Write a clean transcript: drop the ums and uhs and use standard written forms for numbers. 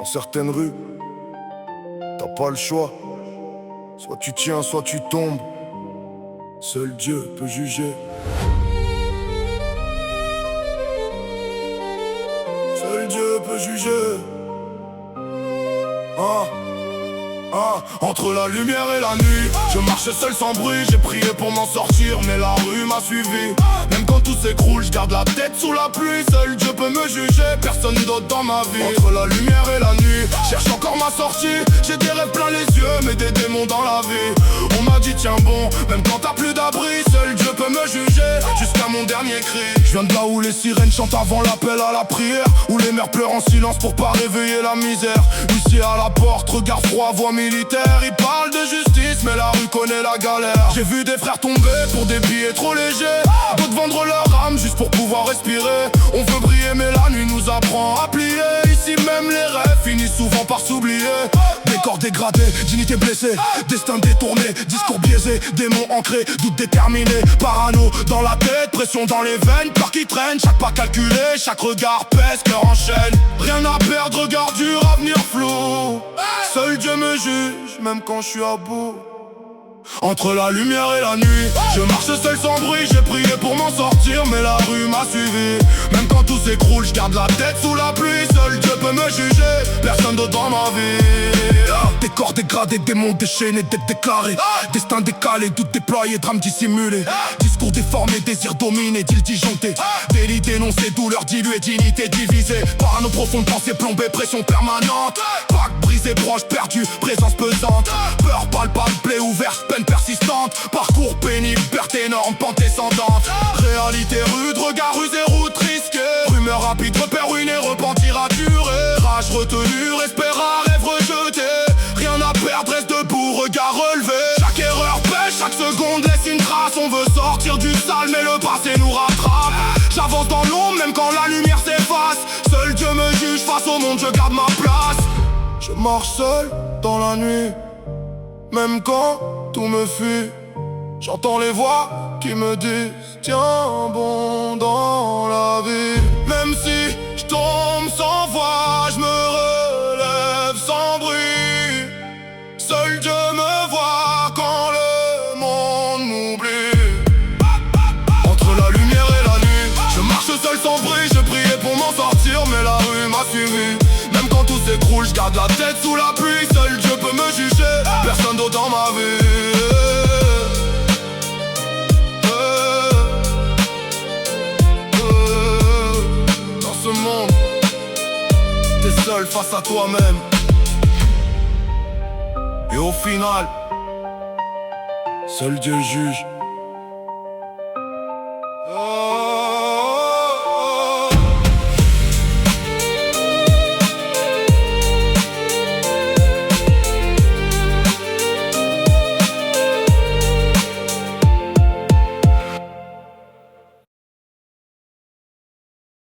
Dans certaines rues, t'as pas le choix. Soit tu tiens, soit tu tombes. Seul Dieu peut juger. Seul Dieu peut juger. Entre la lumière et la nuit, je marche seul sans bruit. J'ai prié pour m'en sortir, mais la rue m'a suivi. Même quand tout s'écroule, je garde la tête sous la pluie. Seul Dieu peut me juger, personne d'autre dans ma vie. Entre la lumière et la nuit, cherche encore ma sortie. J'ai des rêves plein les yeux, mais des démons dans la vie. On m'a dit tiens bon, même quand t'as plus d'abri, seul Dieu peut me juger, jusqu'à mon dernier cri. Je viens de là où les sirènes chantent avant l'appel à la prière, où les mères pleurent en silence pour pas réveiller la misère. Huissier à la porte, regard froid, voix militaire. Ils parlent de justice, mais la rue connaît la galère. J'ai vu des frères tomber pour des billets trop légers, d'autres vendre leur âme juste pour pouvoir respirer. On veut briller mais la nuit nous apprend à plier. Ici même les rêves finissent souvent par s'oublier. Décor dégradé, dignité blessée, destin détourné, discours biaisé, démons ancrés, doute déterminé, parano dans la tête, pression dans les veines, peur qui traîne, chaque pas calculé, chaque regard pèse, cœur en chaîne. Rien à perdre, regard dur, avenir flou. Seul Dieu me juge, même quand je suis à bout. Entre la lumière et la nuit, je marche seul sans bruit. J'ai prié pour m'en sortir, mais la rue m'a suivi. Même quand tout s'écroule, je garde la tête sous la pluie. Seul Dieu peut me juger, personne d'autre dans ma vie. Décor dégradé, démons déchaînés, dettes déclarées, destin décalé, doute déployé, drame dissimulé. Discours déformé, désir dominé, deal disjoncté, délit dénoncé, douleur diluée, dignité divisée. Par nos profondes pensées plombées, pression permanente. Pacte brisé, proche perdu, présence pesante. Peur palpable, plaie ouverte, peine persistante. Parcours pénible, perte énorme, pente descendante. Réalité rude, regard usé, route risquée. Rumeur rapide, repère ruiné, repentir à durer. Rage retenue, espère à rêve rejeté. Rien à perdre, reste debout, regard relevé. Chaque erreur pêche, chaque seconde laisse une trace. On veut sortir du sale mais le passé nous rattrape. J'avance dans l'ombre même quand la lumière s'efface. Seul Dieu me juge, face au monde je garde ma place. Je marche seul dans la nuit, même quand tout me fuit. J'entends les voix qui me disent tiens bon dans la vie. Même si je tombe sans voix, je me relève sans bruit. Seul Dieu me voit quand le monde m'oublie. Entre la lumière et la nuit, je marche seul sans bruit. Je priais pour m'en sortir, mais la rue m'a suivi. Même quand tout s'écroule, je garde la tête sous la pluie. Seul Dieu peut me juger, personne d'autre dans ma vie. Dans ce monde, t'es seul face à toi-même. Et au final, seul Dieu juge.